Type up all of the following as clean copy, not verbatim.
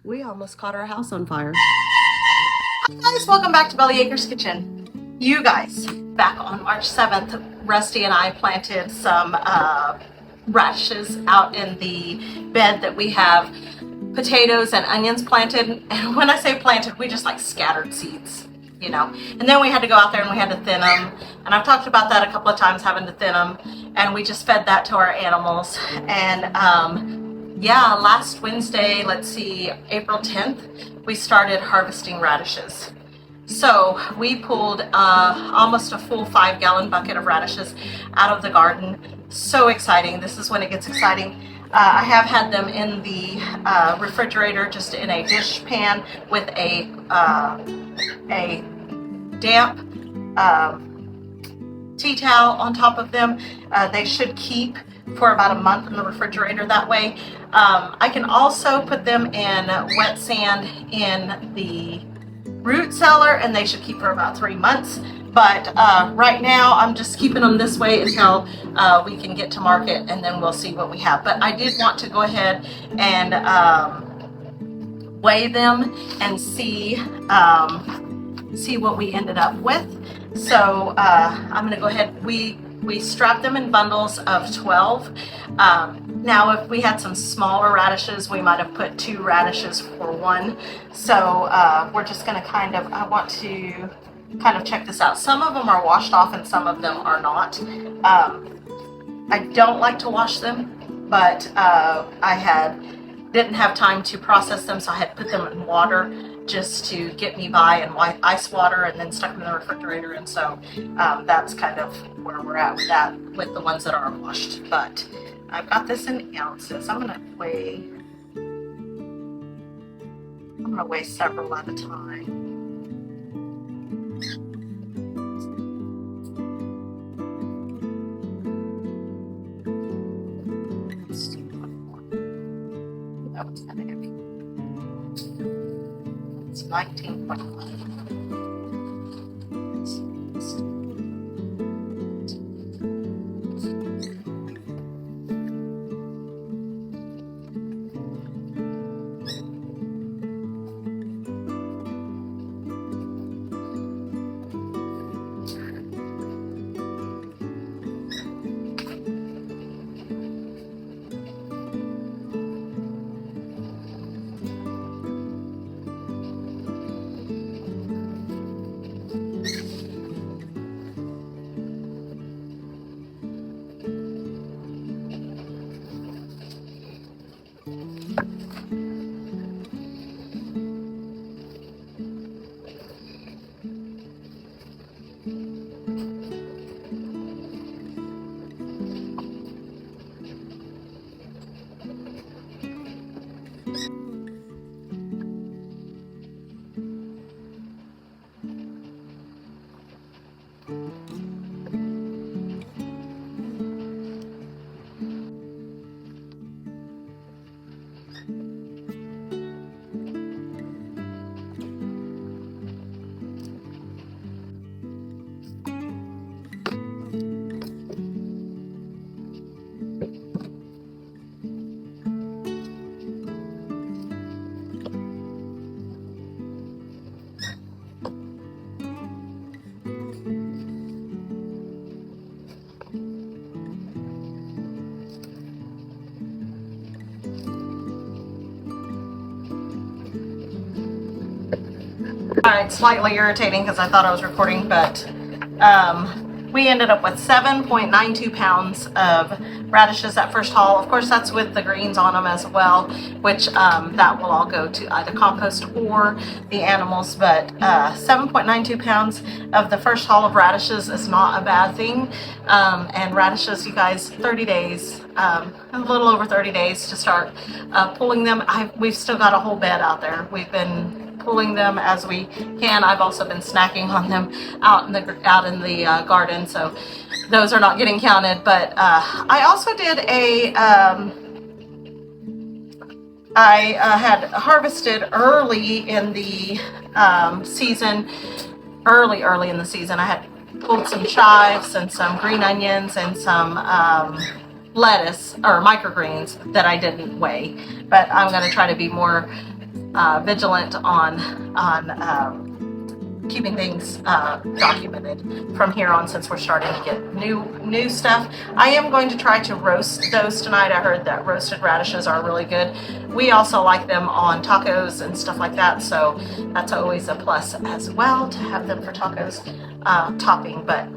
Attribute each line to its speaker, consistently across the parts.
Speaker 1: We almost caught our house on fire.
Speaker 2: Hi guys, welcome back to Bellyacre's Kitchen. You guys, back on March 7th, Rusty and I planted some radishes out in the bed that we have potatoes and onions planted. And when I say planted, we just like scattered seeds, you know. And then we had to go out there and we had to thin them. And I've talked about that a couple of times, having to thin them. And we just fed that to our animals. And yeah, last Wednesday, let's see, April 10th, we started harvesting radishes. So we pulled almost a full 5-gallon bucket of radishes out of the garden. So exciting. This is when it gets exciting. I have had them in the refrigerator, just in a dish pan with a damp tea towel on top of them. They should keep for about a month in the refrigerator that way. I can also put them in wet sand in the root cellar and they should keep for about 3 months. But right now I'm just keeping them this way until we can get to market, and then we'll see what we have. But I did want to go ahead and weigh them and see what we ended up with. So I'm going to go ahead. We strapped them in bundles of 12. Now, if we had some smaller radishes, we might have put 2 radishes for 1. So we're just going to I want to kind of check this out. Some of them are washed off and some of them are not. I don't like to wash them, but didn't have time to process them, so I had put them in water just to get me by, and ice water, and then stuck them in the refrigerator. And so that's kind of where we're at with that, with the ones that are washed. But I've got this in ounces. I'm gonna weigh several at a time. That was kind of heavy. It's 19.5. Alright, slightly irritating because I thought I was recording, but we ended up with 7.92 pounds of radishes that first haul. Of course, that's with the greens on them as well, which that will all go to either compost or the animals. But 7.92 pounds of the first haul of radishes is not a bad thing. And radishes, you guys, 30 days, a little over 30 days to start pulling them. We've still got a whole bed out there. We've been pulling them as we can. I've also been snacking on them out in the garden, so those are not getting counted. But I also did I had harvested early in the season. Early in the season, I had pulled some chives and some green onions and some lettuce or microgreens that I didn't weigh. But I'm going to try to be more vigilant on keeping things documented from here on, since we're starting to get new stuff. I am going to try to roast those tonight. I heard that roasted radishes are really good. We also like them on tacos and stuff like that, so that's always a plus as well to have them for tacos topping. But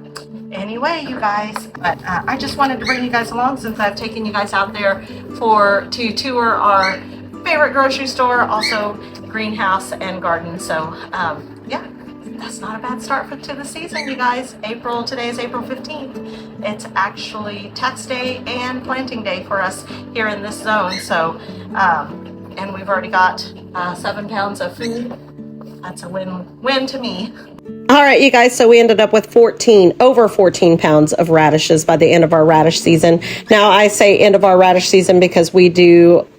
Speaker 2: anyway, you guys, I just wanted to bring you guys along, since I've taken you guys out there to tour our favorite grocery store, also greenhouse and garden. So yeah, that's not a bad start to the season, you guys. Today is April 15th. It's actually tax day and planting day for us here in this zone. So and we've already got 7 pounds of food. That's a win to me.
Speaker 1: All right, you guys, so we ended up with over 14 pounds of radishes by the end of our radish season. Now, I say end of our radish season because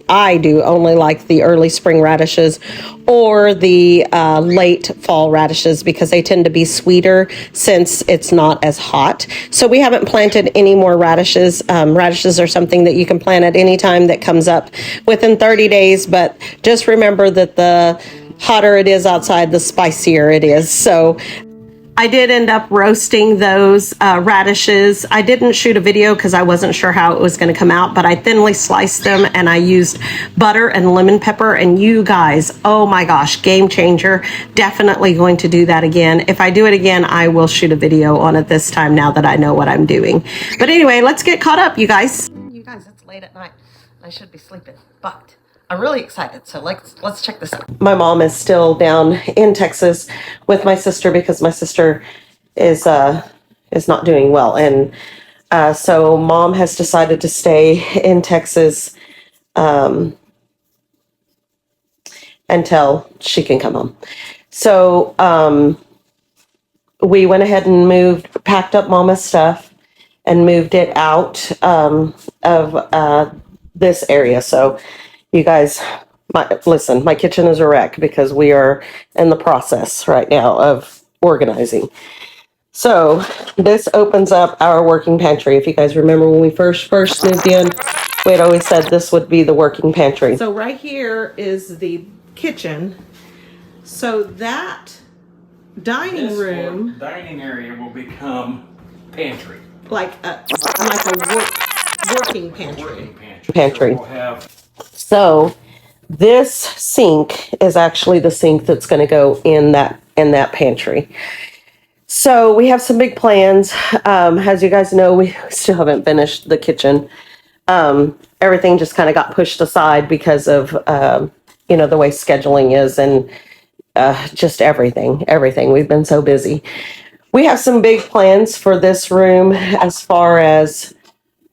Speaker 1: I do only like the early spring radishes or the late fall radishes, because they tend to be sweeter since it's not as hot. So we haven't planted any more radishes. Radishes are something that you can plant at any time that comes up within 30 days, but just remember that the hotter it is outside, the spicier it is. So I did end up roasting those radishes. I didn't shoot a video because I wasn't sure how it was going to come out, but I thinly sliced them and I used butter and lemon pepper. And you guys, oh my gosh, game changer. Definitely going to do that again. If I do it again, I will shoot a video on it this time, now that I know what I'm doing. But anyway, let's get caught up, you guys.
Speaker 2: You guys, it's late at night. I should be sleeping, but I'm really excited. So let's check this out.
Speaker 1: My mom is still down in Texas with my sister because my sister is not doing well, and so mom has decided to stay in Texas until she can come home. So we went ahead and packed up mama's stuff and moved it out of this area. So you guys, listen, my kitchen is a wreck because we are in the process right now of organizing. So this opens up our working pantry. If you guys remember when we first moved in, we had always said this would be the working pantry. So right here is the kitchen. So that dining
Speaker 3: dining area will become pantry.
Speaker 1: Like a working pantry.
Speaker 3: So we'll have.
Speaker 1: So this sink is actually the sink that's going to go in that pantry. So we have some big plans. As you guys know, we still haven't finished the kitchen. Everything just kind of got pushed aside because of the way scheduling is, and just everything. We've been so busy. We have some big plans for this room as far as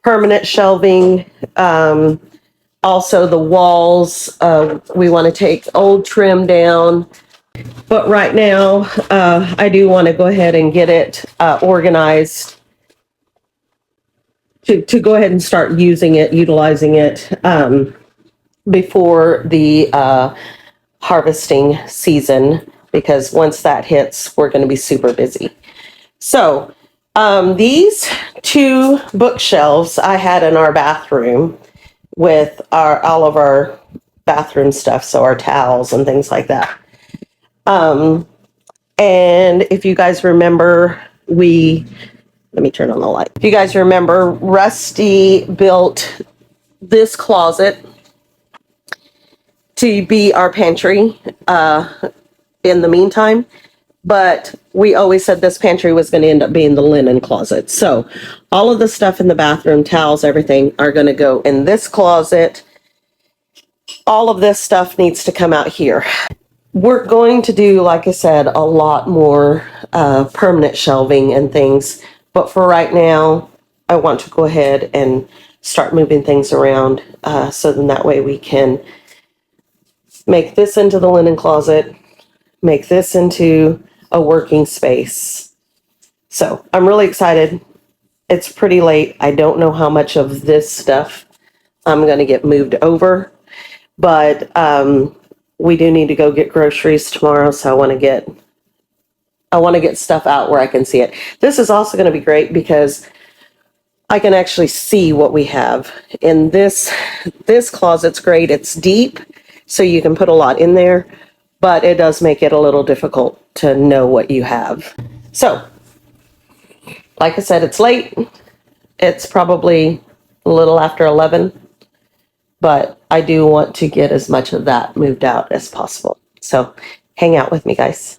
Speaker 1: permanent shelving. Also the walls, we want to take old trim down. But right now, I do want to go ahead and get it organized to go ahead and start utilizing it before the harvesting season, because once that hits, we're going to be super busy. So these 2 bookshelves I had in our bathroom with all of our bathroom stuff, so our towels and things like that. And if you guys remember, let me turn on the light. If you guys remember, Rusty built this closet to be our pantry in the meantime, but we always said this pantry was going to end up being the linen closet. So all of the stuff in the bathroom, towels, everything are going to go in this closet. All of this stuff needs to come out here. We're going to do, like I said, a lot more permanent shelving and things. But for right now, I want to go ahead and start moving things around so then that way we can make this into the linen closet, make this into a working space. So I'm really excited. It's pretty late. I don't know how much of this stuff I'm going to get moved over, but we do need to go get groceries tomorrow, so I want to get stuff out where I can see it. This is also going to be great because I can actually see what we have in this closet's great. It's deep, so you can put a lot in there, but it does make it a little difficult to know what you have. So, like I said, it's late. It's probably a little after 11, but I do want to get as much of that moved out as possible. So hang out with me, guys.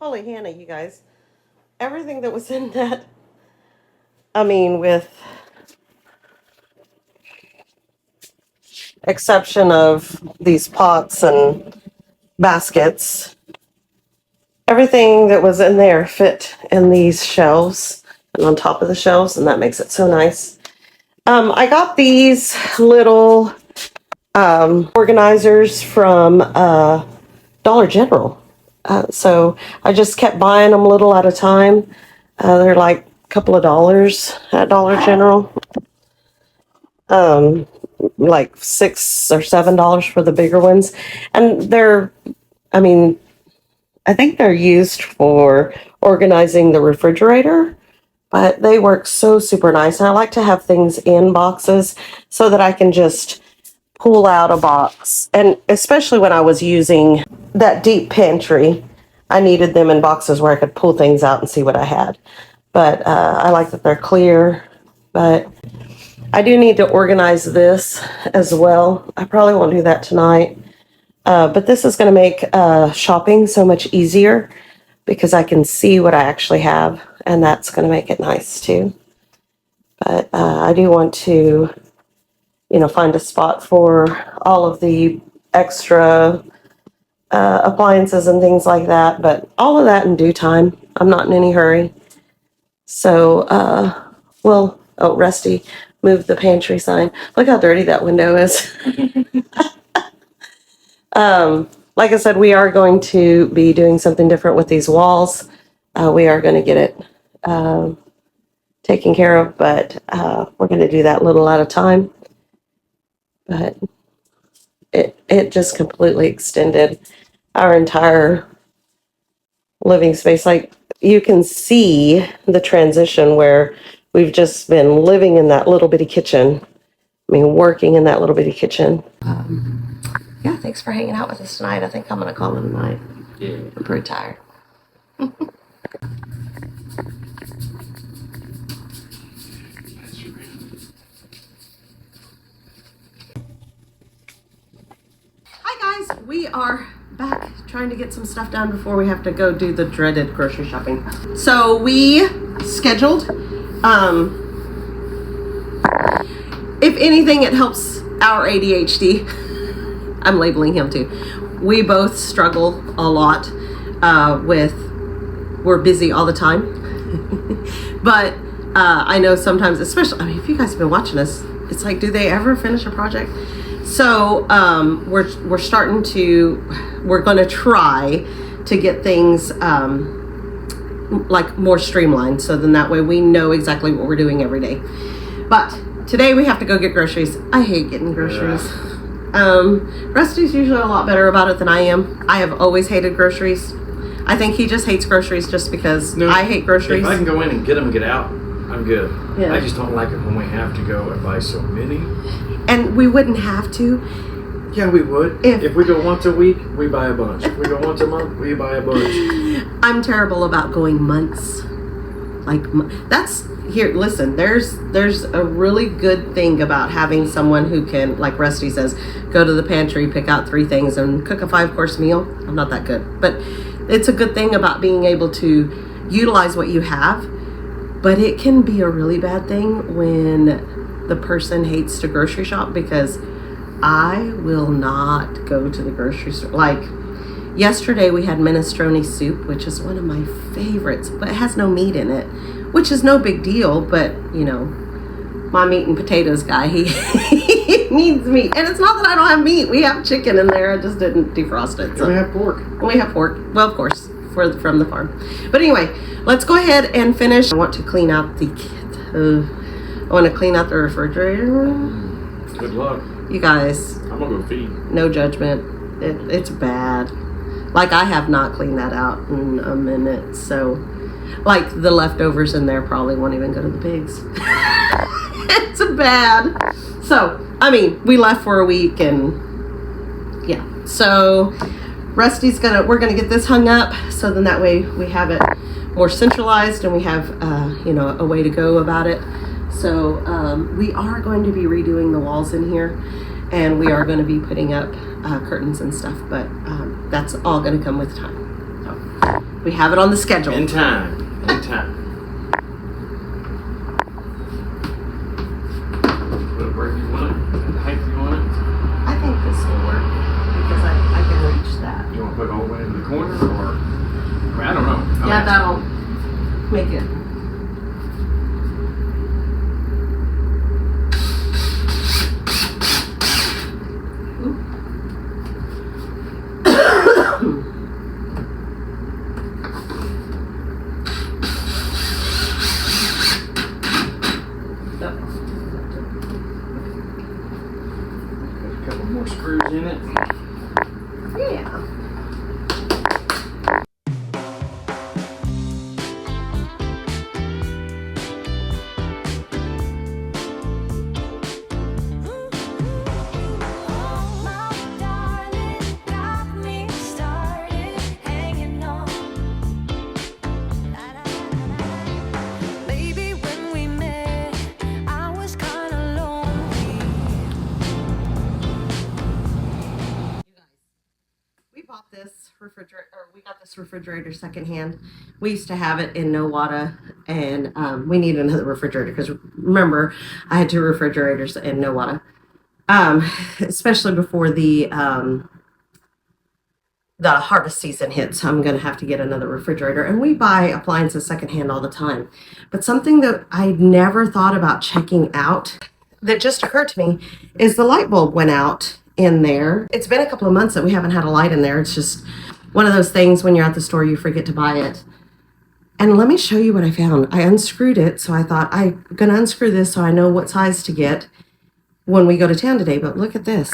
Speaker 1: Holy Hannah, you guys. Everything that was in that, with exception of these pots and baskets, everything that was in there fit in these shelves and on top of the shelves, and that makes it so nice. I got these little organizers from Dollar General. So I just kept buying them little at a time. They're like a couple of dollars at Dollar General. Like $6 or $7 for the bigger ones. And they're, I think they're used for organizing the refrigerator, but they work so super nice. And I like to have things in boxes so that I can just pull out a box. And especially when I was using that deep pantry, I needed them in boxes where I could pull things out and see what I had. But I like that they're clear. But I do need to organize this as well. I probably won't do that tonight. But this is going to make shopping so much easier because I can see what I actually have, and that's going to make it nice too. But I do want to, find a spot for all of the extra appliances and things like that. But all of that in due time. I'm not in any hurry. So, Rusty moved the pantry sign. Look how dirty that window is. Like I said, we are going to be doing something different with these walls. We are going to get it taken care of, but we're going to do that little at a time. But it just completely extended our entire living space. Like, you can see the transition where we've just been living in that little bitty kitchen. Working in that little bitty kitchen. Yeah, thanks for hanging out with us tonight. I think I'm going to call it a night.
Speaker 3: Yeah.
Speaker 1: I'm pretty tired. Hi guys, we are back trying to get some stuff done before we have to go do the dreaded grocery shopping. So we scheduled, if anything, it helps our ADHD. I'm labeling him too. We both struggle a lot we're busy all the time. But I know sometimes, especially, if you guys have been watching us, it's like, do they ever finish a project? So we're going to try to get things like more streamlined, so then that way we know exactly what we're doing every day. But today we have to go get groceries. I hate getting groceries. Rusty's usually a lot better about it than I am. I have always hated groceries. I think he just hates groceries just because I hate groceries.
Speaker 4: If I can go in and get them and get out, I'm good.
Speaker 1: Yeah.
Speaker 4: I just don't like it when we have to go and buy so many.
Speaker 1: And we wouldn't have to.
Speaker 4: Yeah, we would. If we go once a week, we buy a bunch. If we go once a month, we buy a bunch.
Speaker 1: I'm terrible about going months. Like, that's here. Listen, there's a really good thing about having someone who can, like Rusty says, go to the pantry, pick out 3 things, and cook a 5-course meal. I'm not that good, but it's a good thing about being able to utilize what you have. But it can be a really bad thing when the person hates to grocery shop, because I will not go to the grocery store. Like, yesterday we had minestrone soup, which is one of my favorites, but it has no meat in it, which is no big deal. But, you know, my meat and potatoes guy, he needs meat. And it's not that I don't have meat. We have chicken in there. I just didn't defrost it.
Speaker 4: So. We have pork.
Speaker 1: We have pork. Well, of course, from the farm. But anyway, let's go ahead and finish. I want to clean out the refrigerator.
Speaker 4: Good luck.
Speaker 1: You guys.
Speaker 4: I'm going to go feed.
Speaker 1: No judgment. It's bad. Like, I have not cleaned that out in a minute. So, like, the leftovers in there probably won't even go to the pigs. It's bad. So, I mean, we left for a week, and yeah. So, we're gonna get this hung up, so then that way we have it more centralized and we have, a way to go about it. So, we are going to be redoing the walls in here, and we are going to be putting up curtains and stuff, but that's all going to come with time. So, we have it on the schedule.
Speaker 4: In time. Where do you want it? The height you want it?
Speaker 1: I think this will work because I can reach that.
Speaker 4: You want to put it all the way in the corner, or? I mean, I don't know.
Speaker 1: Yeah, that'll make it.
Speaker 4: A couple more screws in it.
Speaker 1: Yeah. We got this refrigerator secondhand. We used to have it in Nowata, and we need another refrigerator because remember, I had 2 refrigerators in Nowata, especially before the harvest season hits. I'm going to have to get another refrigerator, and we buy appliances secondhand all the time. But something that I never thought about checking out that just occurred to me is the light bulb went out in there. It's been a couple of months that we haven't had a light in there. It's just one of those things when you're at the store, you forget to buy it. And let me show you what I found. I unscrewed it, so I thought I'm going to unscrew this so I know what size to get when we go to town today. But look at this.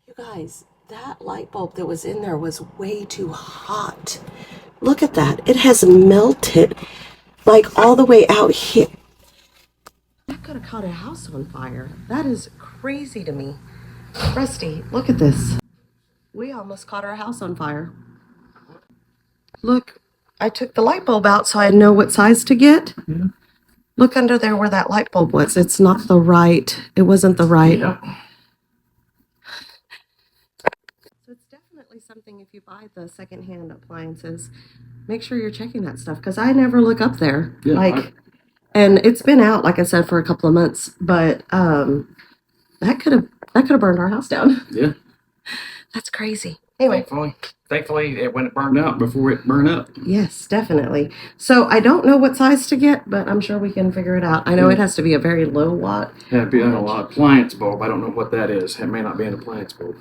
Speaker 1: You guys, that light bulb that was in there was way too hot. Look at that. It has melted like all the way out here. That could have caught a house on fire. That is crazy to me. Rusty, look at this. We almost caught our house on fire. Look, I took the light bulb out so I know what size to get. Yeah. Look under there where that light bulb was. It wasn't the right.
Speaker 4: Yeah.
Speaker 1: So it's definitely something, if you buy the secondhand appliances, make sure you're checking that stuff, because I never look up there.
Speaker 4: Yeah,
Speaker 1: and it's been out, like I said, for a couple of months, but that could have burned our house down.
Speaker 4: Yeah.
Speaker 1: That's crazy. Anyway.
Speaker 4: Thankfully, when it burned out before it burned up.
Speaker 1: Yes, definitely. So I don't know what size to get, but I'm sure we can figure it out. I know it has to be a very low watt.
Speaker 4: Yeah, it'd be a appliance bulb. I don't know what that is. It may not be an appliance bulb.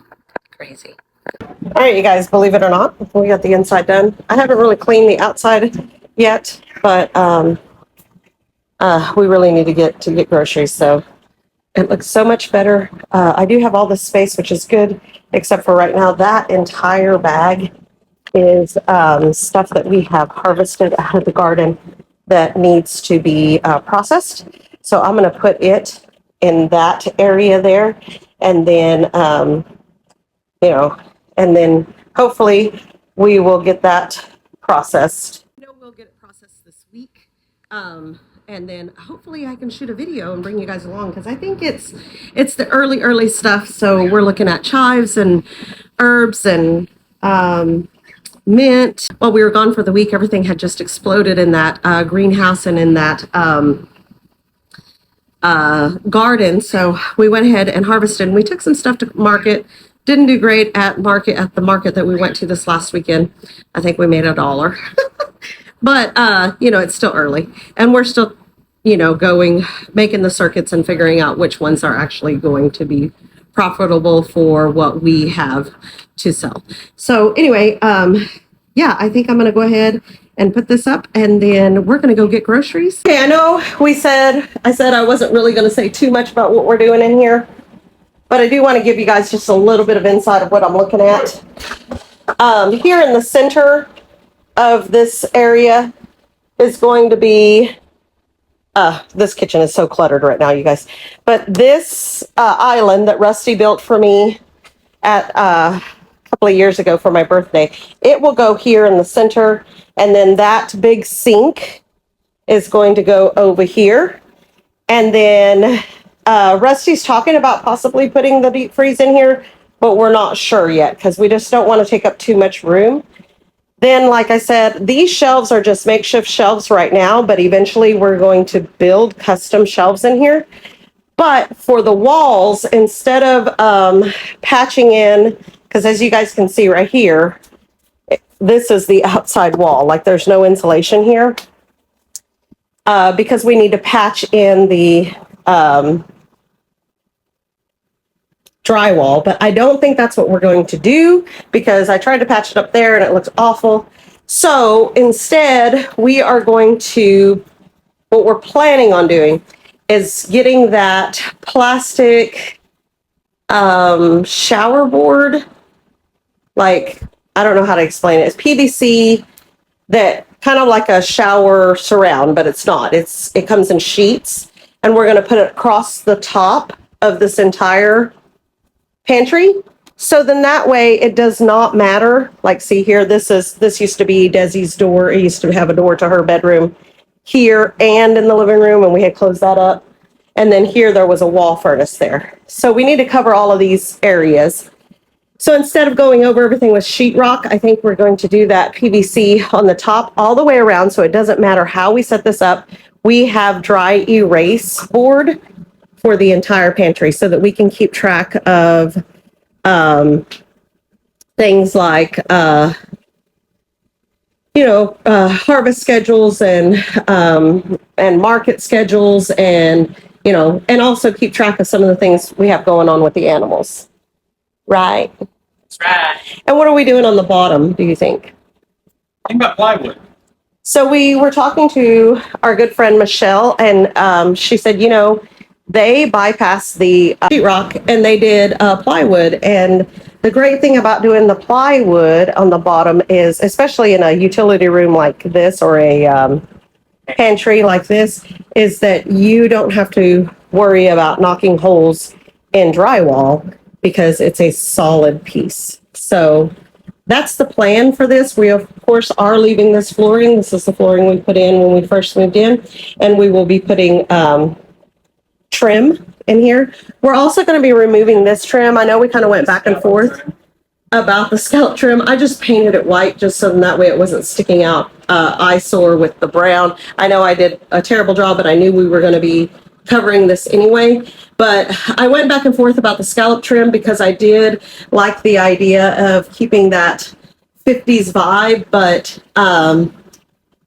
Speaker 1: Crazy. All right, you guys, believe it or not, we got the inside done. I haven't really cleaned the outside yet, but we really need to get groceries. So It looks so much better. I do have all this space, which is good, except for right now, that entire bag is stuff that we have harvested out of the garden that needs to be processed. So I'm going to put it in that area there, and then, you know, and then hopefully we will get that processed. No, we'll get it processed this week. And then hopefully I can shoot a video and bring you guys along, because I think it's the early stuff. So we're looking at chives and herbs and mint. While we were gone for the week, everything had just exploded in that greenhouse and in that garden. So we went ahead and harvested, and we took some stuff to market. Didn't do great at the market that we went to this last weekend. I think we made $1. But you know, it's still early, and we're still, you know, making the circuits and figuring out which ones are actually going to be profitable for what we have to sell. So anyway, yeah, I think I'm going to go ahead and put this up, and then we're going to go get groceries. Okay, I know I said I wasn't really going to say too much about what we're doing in here, but I do want to give you guys just a little bit of insight of what I'm looking at. Here in the center of this area is going to be, this kitchen is so cluttered right now, you guys, but this island that Rusty built for me at a couple of years ago for my birthday, it will go here in the center, and then that big sink is going to go over here. And then Rusty's talking about possibly putting the deep freeze in here, but we're not sure yet because we just don't want to take up too much room. Then, like I said, these shelves are just makeshift shelves right now, but eventually we're going to build custom shelves in here. But for the walls, instead of patching in, because as you guys can see right here, this is the outside wall, like there's no insulation here, because we need to patch in the drywall, but I don't think that's what we're going to do, because I tried to patch it up there and it looks awful. So instead, what we're planning on doing is getting that plastic shower board, like, I don't know how to explain it. It's PVC, that kind of like a shower surround, but it's not. It comes in sheets, and we're going to put it across the top of this entire pantry. So then that way it does not matter. Like, see here, this used to be Desi's door. It used to have a door to her bedroom here and in the living room, and we had closed that up. And then here there was a wall furnace there. So we need to cover all of these areas. So instead of going over everything with sheetrock, I think we're going to do that PVC on the top all the way around, so it doesn't matter how we set this up. We have dry erase board for the entire pantry so that we can keep track of things like harvest schedules and market schedules, and and also keep track of some of the things we have going on with the animals. Right.
Speaker 3: That's right.
Speaker 1: And what are we doing on the bottom, do you think?
Speaker 3: Think about plywood.
Speaker 1: So we were talking to our good friend Michelle, and she said, they bypassed the sheetrock and they did plywood. And the great thing about doing the plywood on the bottom is, especially in a utility room like this or a pantry like this, is that you don't have to worry about knocking holes in drywall because it's a solid piece. So that's the plan for this. We, of course, are leaving this flooring. This is the flooring we put in when we first moved in, and we will be putting trim in here. We're also going to be removing this trim. I know we kind of went back and forth about the scallop trim. I just painted it white just so that way it wasn't sticking out eyesore with the brown. I know I did a terrible job, but I knew we were going to be covering this anyway. But I went back and forth about the scallop trim because I did like the idea of keeping that 50s vibe, but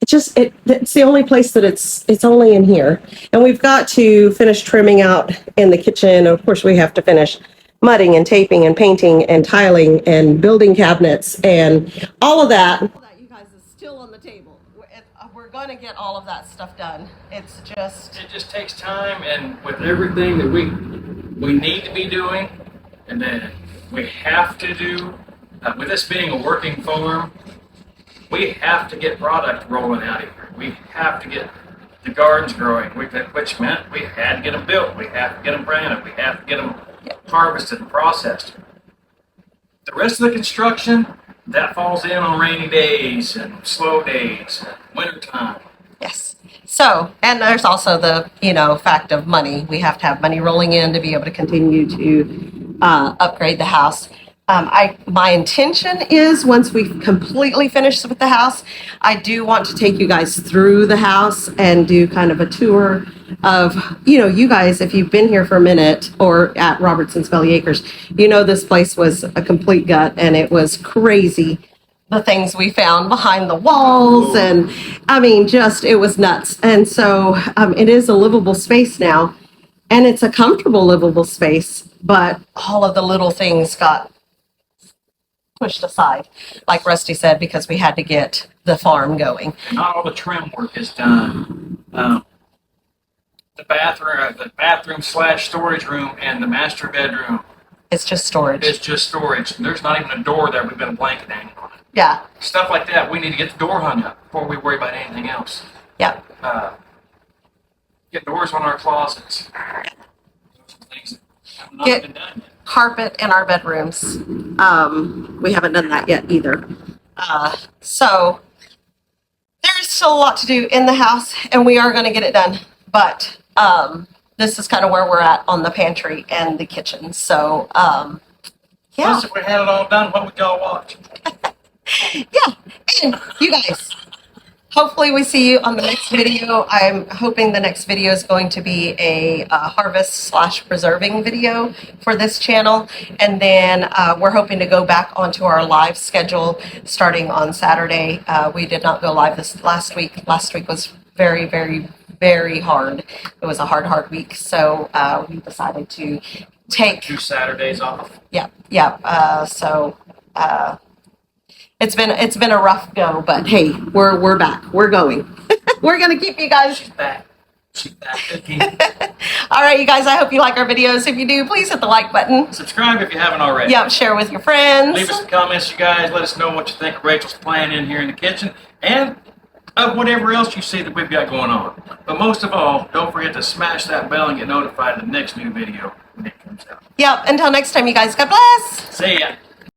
Speaker 1: it's the only place that it's only in here. And we've got to finish trimming out in the kitchen. Of course, we have to finish mudding and taping and painting and tiling and building cabinets and all of that. All that, you guys, is still on the table. We're
Speaker 2: going to get all of that stuff done. It's just
Speaker 3: It just takes time, and with everything that we need to be doing, and then we have to do, with this being a working farm, we have to get product rolling out of here. We have to get the gardens growing, which meant we had to get them built. We have to get them planted. We have to get them harvested and processed. The rest of the construction, that falls in on rainy days and slow days and wintertime.
Speaker 2: yes. So, and there's also the, fact of money. We have to have money rolling in to be able to continue to upgrade the house. My intention is once we completely finish with the house, I do want to take you guys through the house and do kind of a tour of, you guys, if you've been here for a minute or at Robertson's Belly Acres, this place was a complete gut and it was crazy. The things we found behind the walls and it was nuts. And so it is a livable space now and it's a comfortable livable space, but all of the little things got pushed aside, like Rusty said, because we had to get the farm going.
Speaker 3: Not all the trim work is done. The bathroom slash storage room and the master bedroom.
Speaker 2: It's just storage.
Speaker 3: It's just storage. There's not even a door there. We've got a blanket hanging on it.
Speaker 2: Yeah.
Speaker 3: Stuff like that. We need to get the door hung up before we worry about anything else.
Speaker 2: Yeah.
Speaker 3: Get doors on our closets. Some things that have not been done yet.
Speaker 2: Carpet in our bedrooms. We haven't done that yet either. So there's still a lot to do in the house and we are going to get it done. But this is kind of where we're at on the pantry and the kitchen. So, yeah.
Speaker 3: Plus, if we had it all done, what would y'all watch?
Speaker 2: Yeah. And you guys, hopefully we see you on the next video. I'm hoping the next video is going to be a harvest slash preserving video for this channel. And then we're hoping to go back onto our live schedule starting on Saturday. We did not go live this last week. Last week was very, very, very hard. It was a hard week. So we decided to take
Speaker 3: 2 Saturdays off.
Speaker 2: Yeah. It's been a rough go, but hey, we're back. We're going. We're gonna keep you guys.
Speaker 3: She's back.
Speaker 2: All right, you guys. I hope you like our videos. If you do, please hit the like button.
Speaker 3: Subscribe if you haven't already.
Speaker 2: Yeah, share with your friends.
Speaker 3: Leave us some comments, you guys. Let us know what you think of Rachel's plan in here in the kitchen and of whatever else you see that we've got going on. But most of all, don't forget to smash that bell and get notified of the next new video when it comes out.
Speaker 2: Yep. Until next time, you guys. God bless.
Speaker 3: See ya.